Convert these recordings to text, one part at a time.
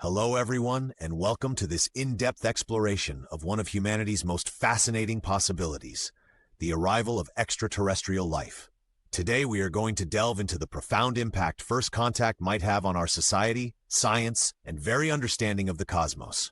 Hello, everyone, and welcome to this in-depth exploration of one of humanity's most fascinating possibilities, the arrival of extraterrestrial life. Today, we are going to delve into the profound impact first contact might have on our society, science, and very understanding of the cosmos.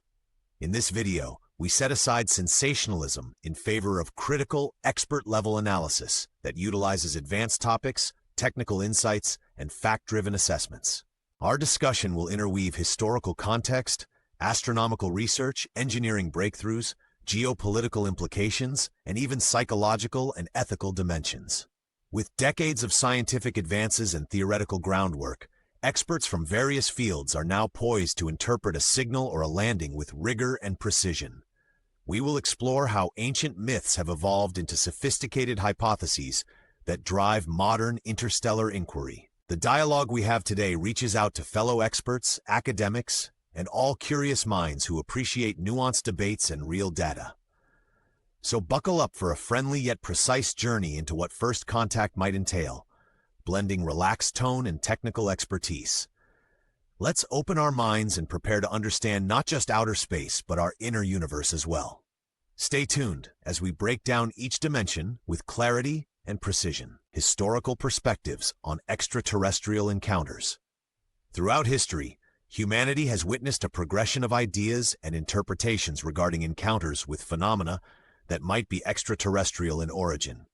In this video, we set aside sensationalism in favor of critical, expert-level analysis that utilizes advanced topics, technical insights, and fact-driven assessments. Our discussion will interweave historical context, astronomical research, engineering breakthroughs, geopolitical implications, and even psychological and ethical dimensions. With decades of scientific advances and theoretical groundwork, experts from various fields are now poised to interpret a signal or a landing with rigor and precision. We will explore how ancient myths have evolved into sophisticated hypotheses that drive modern interstellar inquiry. The dialogue we have today reaches out to fellow experts, academics, and all curious minds who appreciate nuanced debates and real data. So buckle up for a friendly yet precise journey into what first contact might entail, blending relaxed tone and technical expertise. Let's open our minds and prepare to understand not just outer space, but our inner universe as well. Stay tuned as we break down each dimension with clarity and precision. Historical perspectives on extraterrestrial encounters. Throughout history, humanity has witnessed a progression of ideas and interpretations regarding encounters with phenomena that might be extraterrestrial in origin.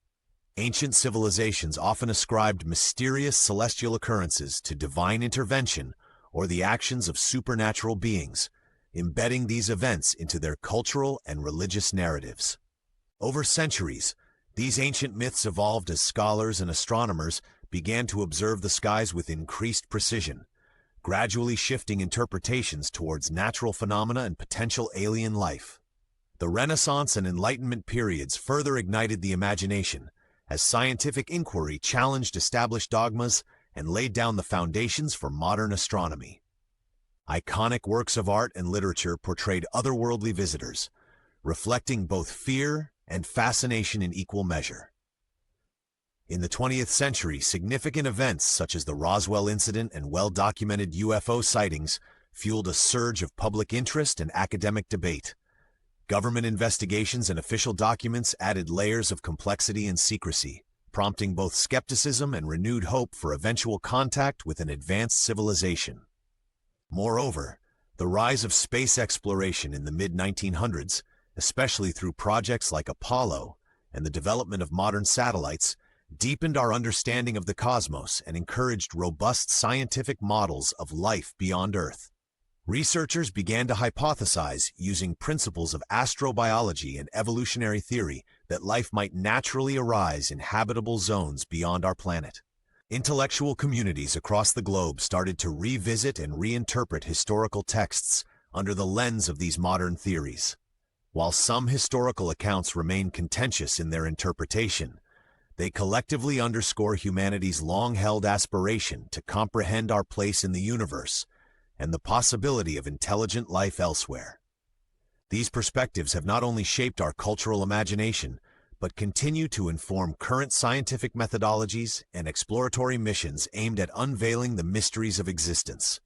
Ancient civilizations often ascribed mysterious celestial occurrences to divine intervention or the actions of supernatural beings, embedding these events into their cultural and religious narratives. Over centuries, these ancient myths evolved as scholars and astronomers began to observe the skies with increased precision, gradually shifting interpretations towards natural phenomena and potential alien life. The Renaissance and Enlightenment periods further ignited the imagination, as scientific inquiry challenged established dogmas and laid down the foundations for modern astronomy. Iconic works of art and literature portrayed otherworldly visitors, reflecting both fear and fascination in equal measure. In the 20th century, significant events such as the Roswell incident and well-documented UFO sightings fueled a surge of public interest and academic debate. Government investigations and official documents added layers of complexity and secrecy, prompting both skepticism and renewed hope for eventual contact with an advanced civilization. Moreover, the rise of space exploration in the mid-1900s, especially through projects like Apollo and the development of modern satellites, deepened our understanding of the cosmos and encouraged robust scientific models of life beyond Earth. Researchers began to hypothesize, using principles of astrobiology and evolutionary theory, that life might naturally arise in habitable zones beyond our planet. Intellectual communities across the globe started to revisit and reinterpret historical texts under the lens of these modern theories. While some historical accounts remain contentious in their interpretation, they collectively underscore humanity's long-held aspiration to comprehend our place in the universe and the possibility of intelligent life elsewhere. These perspectives have not only shaped our cultural imagination, but continue to inform current scientific methodologies and exploratory missions aimed at unveiling the mysteries of existence.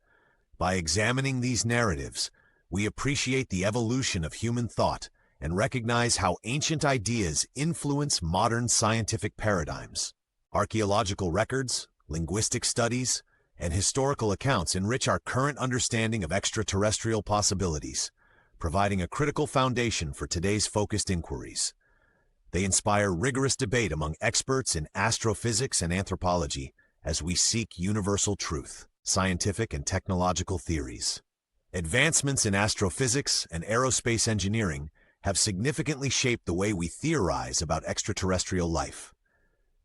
By examining these narratives, we appreciate the evolution of human thought and recognize how ancient ideas influence modern scientific paradigms. Archaeological records, linguistic studies, and historical accounts enrich our current understanding of extraterrestrial possibilities, providing a critical foundation for today's focused inquiries. They inspire rigorous debate among experts in astrophysics and anthropology as we seek universal truth, scientific and technological theories. Advancements in astrophysics and aerospace engineering have significantly shaped the way we theorize about extraterrestrial life.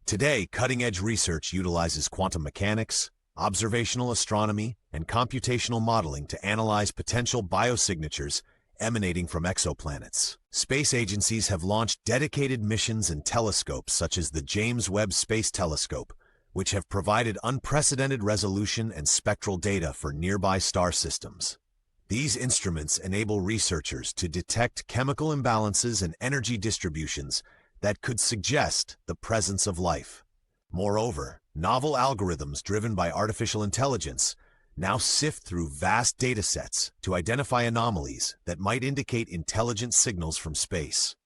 Today, cutting-edge research utilizes quantum mechanics, observational astronomy, and computational modeling to analyze potential biosignatures emanating from exoplanets. Space agencies have launched dedicated missions and telescopes such as the James Webb Space Telescope, which have provided unprecedented resolution and spectral data for nearby star systems. These instruments enable researchers to detect chemical imbalances and energy distributions that could suggest the presence of life. Moreover, novel algorithms driven by artificial intelligence now sift through vast datasets to identify anomalies that might indicate intelligent signals from space.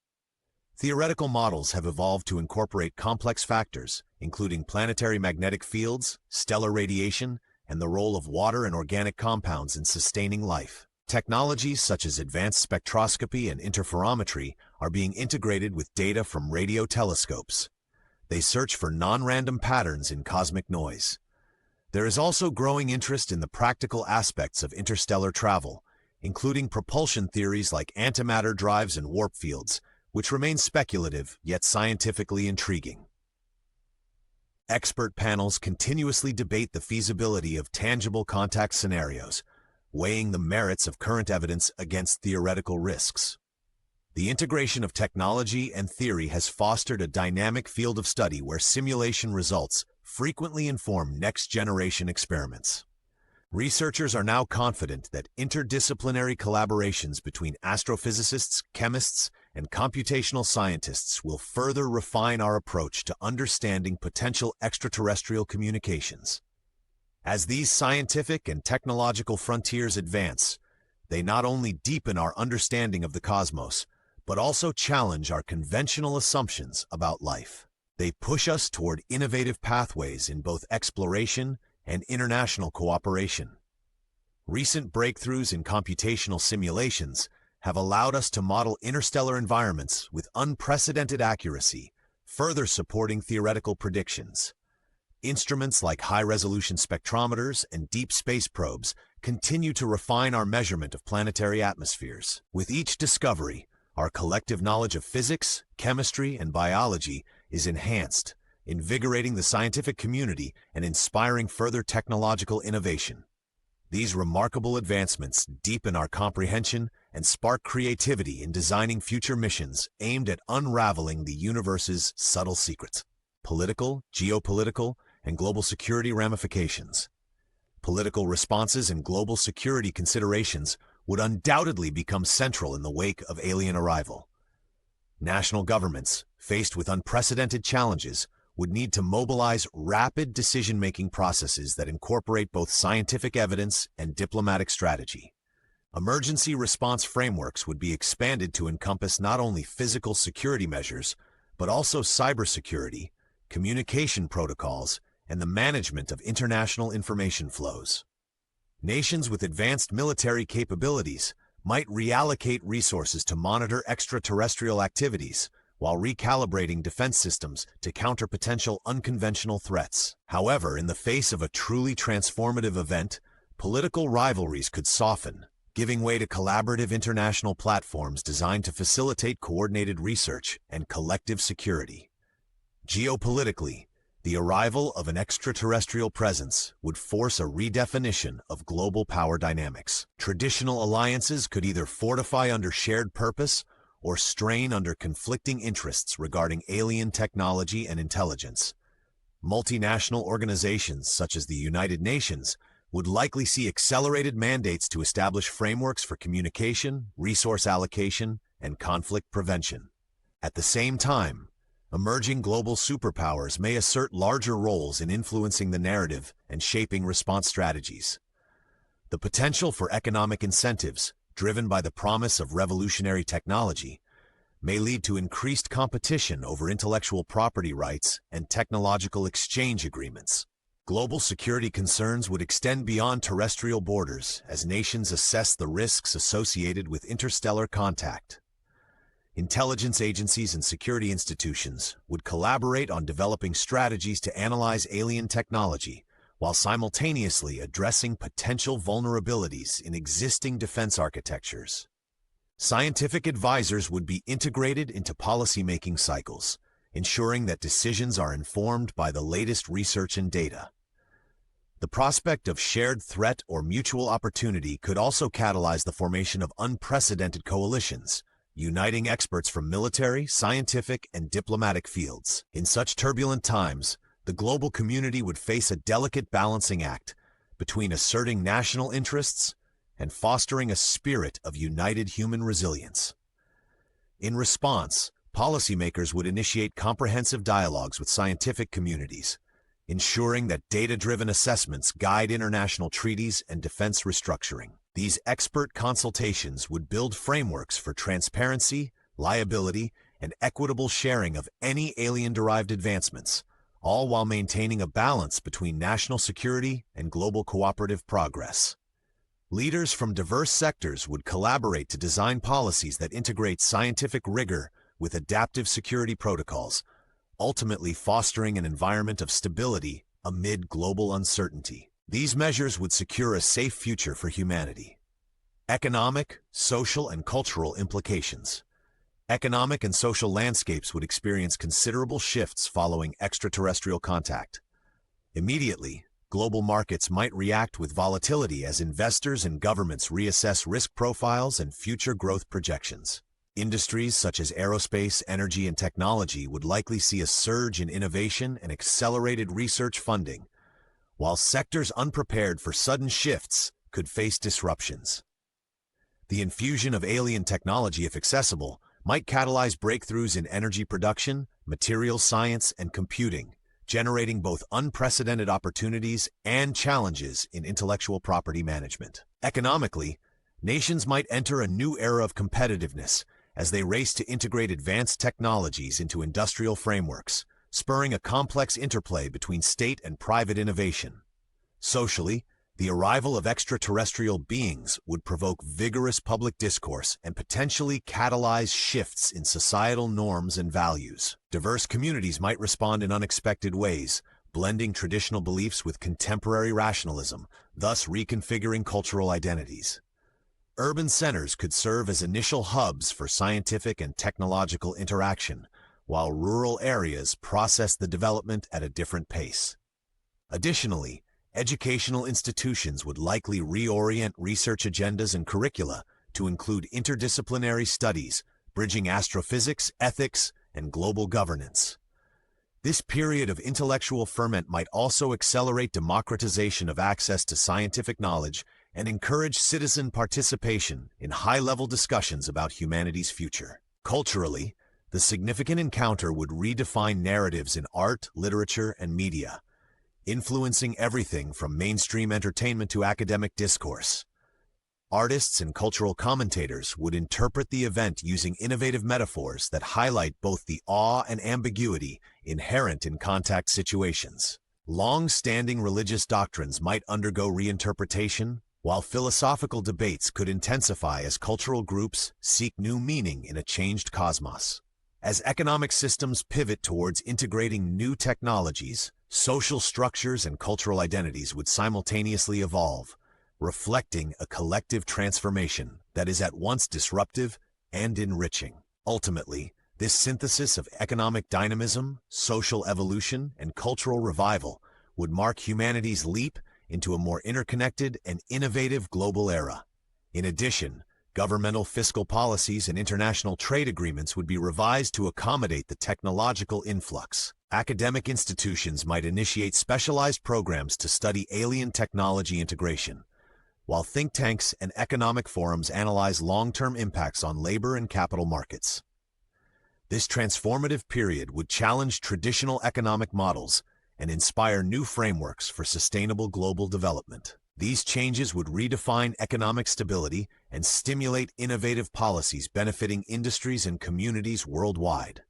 Theoretical models have evolved to incorporate complex factors, including planetary magnetic fields, stellar radiation, and the role of water and organic compounds in sustaining life. Technologies such as advanced spectroscopy and interferometry are being integrated with data from radio telescopes. They search for non-random patterns in cosmic noise. There is also growing interest in the practical aspects of interstellar travel, including propulsion theories like antimatter drives and warp fields, which remain speculative yet scientifically intriguing. Expert panels continuously debate the feasibility of tangible contact scenarios, weighing the merits of current evidence against theoretical risks. The integration of technology and theory has fostered a dynamic field of study where simulation results frequently inform next-generation experiments. Researchers are now confident that interdisciplinary collaborations between astrophysicists, chemists, and computational scientists will further refine our approach to understanding potential extraterrestrial communications. As these scientific and technological frontiers advance, they not only deepen our understanding of the cosmos, but also challenge our conventional assumptions about life. They push us toward innovative pathways in both exploration and international cooperation. Recent breakthroughs in computational simulations have allowed us to model interstellar environments with unprecedented accuracy, further supporting theoretical predictions. Instruments like high-resolution spectrometers and deep space probes continue to refine our measurement of planetary atmospheres. With each discovery, our collective knowledge of physics, chemistry, and biology is enhanced, invigorating the scientific community and inspiring further technological innovation. These remarkable advancements deepen our comprehension and spark creativity in designing future missions aimed at unraveling the universe's subtle secrets. Political, geopolitical, and global security ramifications. Political responses and global security considerations would undoubtedly become central in the wake of alien arrival. National governments, faced with unprecedented challenges, would need to mobilize rapid decision-making processes that incorporate both scientific evidence and diplomatic strategy. Emergency response frameworks would be expanded to encompass not only physical security measures, but also cybersecurity, communication protocols, and the management of international information flows. Nations with advanced military capabilities might reallocate resources to monitor extraterrestrial activities, while recalibrating defense systems to counter potential unconventional threats. However, in the face of a truly transformative event, political rivalries could soften, giving way to collaborative international platforms designed to facilitate coordinated research and collective security. Geopolitically, the arrival of an extraterrestrial presence would force a redefinition of global power dynamics. Traditional alliances could either fortify under shared purpose or strain under conflicting interests regarding alien technology and intelligence. Multinational organizations such as the United Nations would likely see accelerated mandates to establish frameworks for communication, resource allocation, and conflict prevention. At the same time, emerging global superpowers may assert larger roles in influencing the narrative and shaping response strategies. The potential for economic incentives, driven by the promise of revolutionary technology, may lead to increased competition over intellectual property rights and technological exchange agreements. Global security concerns would extend beyond terrestrial borders as nations assess the risks associated with interstellar contact. Intelligence agencies and security institutions would collaborate on developing strategies to analyze alien technology, while simultaneously addressing potential vulnerabilities in existing defense architectures. Scientific advisors would be integrated into policymaking cycles, ensuring that decisions are informed by the latest research and data. The prospect of shared threat or mutual opportunity could also catalyze the formation of unprecedented coalitions, uniting experts from military, scientific, and diplomatic fields. In such turbulent times, the global community would face a delicate balancing act between asserting national interests and fostering a spirit of united human resilience. In response, policymakers would initiate comprehensive dialogues with scientific communities, ensuring that data-driven assessments guide international treaties and defense restructuring. These expert consultations would build frameworks for transparency, liability, and equitable sharing of any alien-derived advancements, all while maintaining a balance between national security and global cooperative progress. Leaders from diverse sectors would collaborate to design policies that integrate scientific rigor with adaptive security protocols, ultimately fostering an environment of stability amid global uncertainty. These measures would secure a safe future for humanity. Economic, social, and cultural implications. Economic and social landscapes would experience considerable shifts following extraterrestrial contact. Immediately, global markets might react with volatility as investors and governments reassess risk profiles and future growth projections. Industries such as aerospace, energy, and technology would likely see a surge in innovation and accelerated research funding, while sectors unprepared for sudden shifts could face disruptions. The infusion of alien technology, if accessible, might catalyze breakthroughs in energy production, materials science, and computing, generating both unprecedented opportunities and challenges in intellectual property management. Economically, nations might enter a new era of competitiveness as they race to integrate advanced technologies into industrial frameworks, spurring a complex interplay between state and private innovation. Socially, the arrival of extraterrestrial beings would provoke vigorous public discourse and potentially catalyze shifts in societal norms and values. Diverse communities might respond in unexpected ways, blending traditional beliefs with contemporary rationalism, thus reconfiguring cultural identities. Urban centers could serve as initial hubs for scientific and technological interaction, while rural areas process the development at a different pace. Additionally, educational institutions would likely reorient research agendas and curricula to include interdisciplinary studies, bridging astrophysics, ethics, and global governance. This period of intellectual ferment might also accelerate democratization of access to scientific knowledge and encourage citizen participation in high-level discussions about humanity's future. Culturally, the significant encounter would redefine narratives in art, literature, and media, influencing everything from mainstream entertainment to academic discourse. Artists and cultural commentators would interpret the event using innovative metaphors that highlight both the awe and ambiguity inherent in contact situations. Long-standing religious doctrines might undergo reinterpretation, while philosophical debates could intensify as cultural groups seek new meaning in a changed cosmos. As economic systems pivot towards integrating new technologies, social structures and cultural identities would simultaneously evolve, reflecting a collective transformation that is at once disruptive and enriching. Ultimately, this synthesis of economic dynamism, social evolution, and cultural revival would mark humanity's leap into a more interconnected and innovative global era. In addition, governmental fiscal policies and international trade agreements would be revised to accommodate the technological influx. Academic institutions might initiate specialized programs to study alien technology integration, while think tanks and economic forums analyze long-term impacts on labor and capital markets. This transformative period would challenge traditional economic models and inspire new frameworks for sustainable global development. These changes would redefine economic stability and stimulate innovative policies benefiting industries and communities worldwide.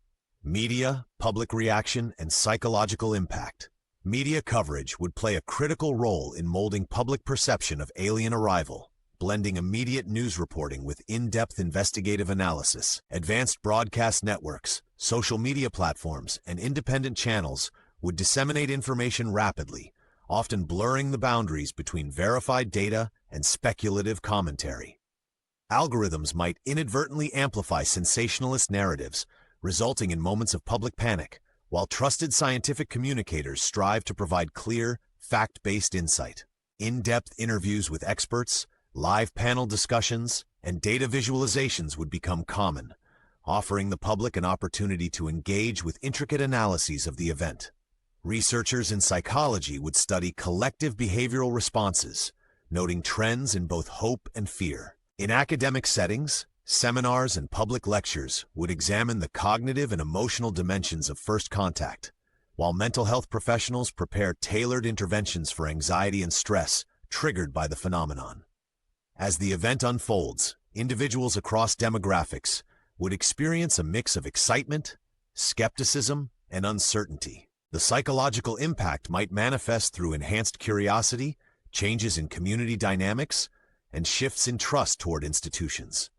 Media, public reaction, and psychological impact. Media coverage would play a critical role in molding public perception of alien arrival, blending immediate news reporting with in-depth investigative analysis. Advanced broadcast networks, social media platforms, and independent channels would disseminate information rapidly, often blurring the boundaries between verified data and speculative commentary. Algorithms might inadvertently amplify sensationalist narratives, resulting in moments of public panic, while trusted scientific communicators strive to provide clear, fact-based insight. In-depth interviews with experts, live panel discussions, and data visualizations would become common, offering the public an opportunity to engage with intricate analyses of the event. Researchers in psychology would study collective behavioral responses, noting trends in both hope and fear. In academic settings, seminars and public lectures would examine the cognitive and emotional dimensions of first contact, while mental health professionals prepare tailored interventions for anxiety and stress triggered by the phenomenon. As the event unfolds, individuals across demographics would experience a mix of excitement, skepticism, and uncertainty. The psychological impact might manifest through enhanced curiosity, changes in community dynamics, and shifts in trust toward institutions.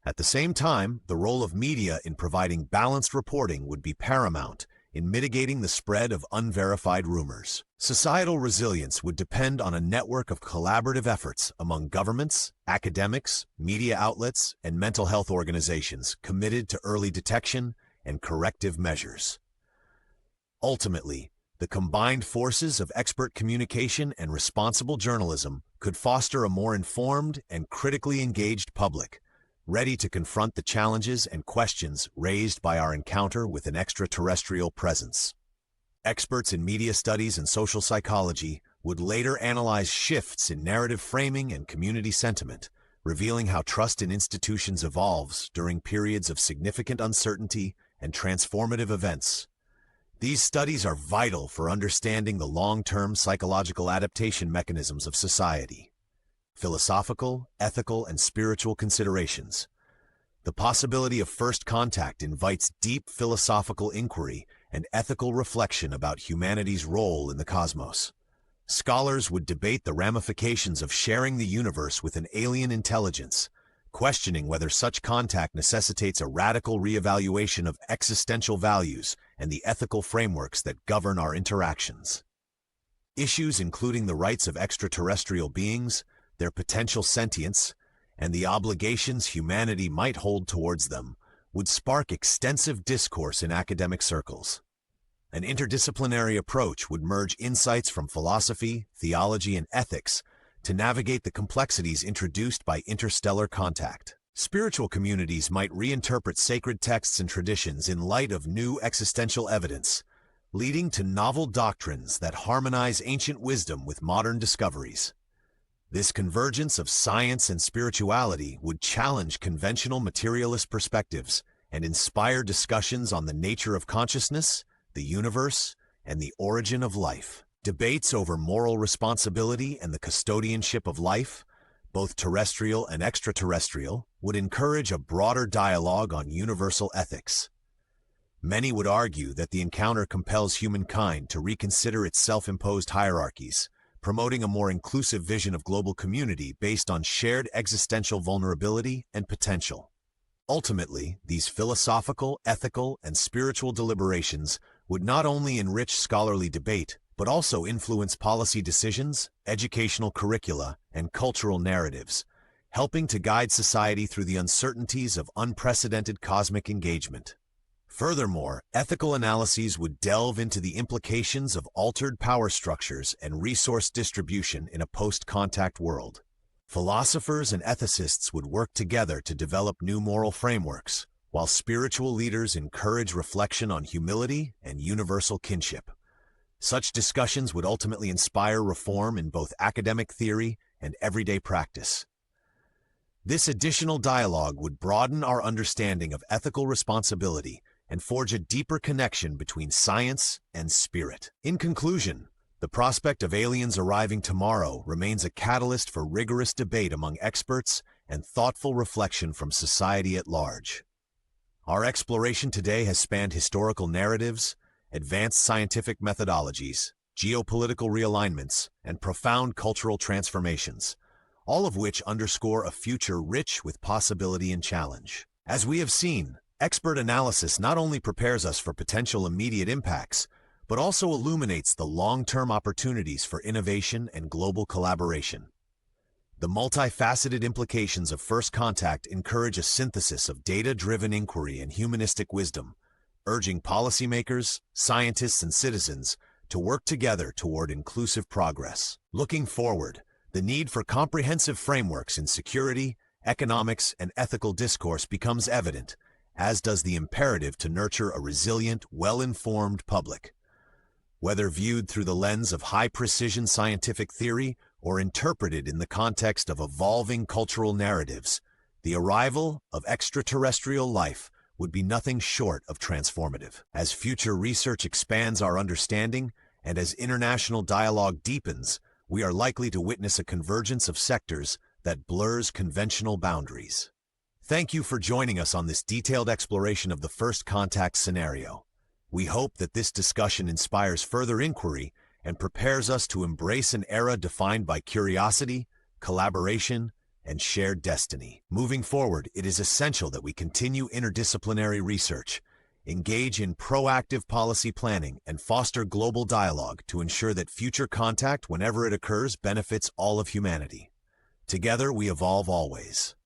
At the same time, the role of media in providing balanced reporting would be paramount in mitigating the spread of unverified rumors. Societal resilience would depend on a network of collaborative efforts among governments, academics, media outlets, and mental health organizations committed to early detection and corrective measures. Ultimately, the combined forces of expert communication and responsible journalism could foster a more informed and critically engaged public, ready to confront the challenges and questions raised by our encounter with an extraterrestrial presence. Experts in media studies and social psychology would later analyze shifts in narrative framing and community sentiment, revealing how trust in institutions evolves during periods of significant uncertainty and transformative events. These studies are vital for understanding the long-term psychological adaptation mechanisms of society. Philosophical, ethical, and spiritual considerations. The possibility of first contact invites deep philosophical inquiry and ethical reflection about humanity's role in the cosmos. Scholars would debate the ramifications of sharing the universe with an alien intelligence, questioning whether such contact necessitates a radical reevaluation of existential values and the ethical frameworks that govern our interactions. Issues including the rights of extraterrestrial beings, their potential sentience, and the obligations humanity might hold towards them would spark extensive discourse in academic circles. An interdisciplinary approach would merge insights from philosophy, theology, and ethics to navigate the complexities introduced by interstellar contact. Spiritual communities might reinterpret sacred texts and traditions in light of new existential evidence, leading to novel doctrines that harmonize ancient wisdom with modern discoveries. This convergence of science and spirituality would challenge conventional materialist perspectives and inspire discussions on the nature of consciousness, the universe, and the origin of life. Debates over moral responsibility and the custodianship of life, both terrestrial and extraterrestrial, would encourage a broader dialogue on universal ethics. Many would argue that the encounter compels humankind to reconsider its self-imposed hierarchies, promoting a more inclusive vision of global community based on shared existential vulnerability and potential. Ultimately, these philosophical, ethical, and spiritual deliberations would not only enrich scholarly debate, but also influence policy decisions, educational curricula, and cultural narratives, helping to guide society through the uncertainties of unprecedented cosmic engagement. Furthermore, ethical analyses would delve into the implications of altered power structures and resource distribution in a post-contact world. Philosophers and ethicists would work together to develop new moral frameworks, while spiritual leaders encourage reflection on humility and universal kinship. Such discussions would ultimately inspire reform in both academic theory and everyday practice. This additional dialogue would broaden our understanding of ethical responsibility and forge a deeper connection between science and spirit. In conclusion, the prospect of aliens arriving tomorrow remains a catalyst for rigorous debate among experts and thoughtful reflection from society at large. Our exploration today has spanned historical narratives, advanced scientific methodologies, geopolitical realignments, and profound cultural transformations, all of which underscore a future rich with possibility and challenge. As we have seen, expert analysis not only prepares us for potential immediate impacts, but also illuminates the long-term opportunities for innovation and global collaboration. The multifaceted implications of first contact encourage a synthesis of data-driven inquiry and humanistic wisdom, urging policymakers, scientists, and citizens to work together toward inclusive progress. Looking forward, the need for comprehensive frameworks in security, economics, and ethical discourse becomes evident, as does the imperative to nurture a resilient, well-informed public. Whether viewed through the lens of high-precision scientific theory or interpreted in the context of evolving cultural narratives, the arrival of extraterrestrial life would be nothing short of transformative. As future research expands our understanding and as international dialogue deepens, we are likely to witness a convergence of sectors that blurs conventional boundaries. Thank you for joining us on this detailed exploration of the first contact scenario. We hope that this discussion inspires further inquiry and prepares us to embrace an era defined by curiosity, collaboration, and shared destiny. Moving forward, it is essential that we continue interdisciplinary research, engage in proactive policy planning, and foster global dialogue to ensure that future contact, whenever it occurs, benefits all of humanity. Together, we evolve always.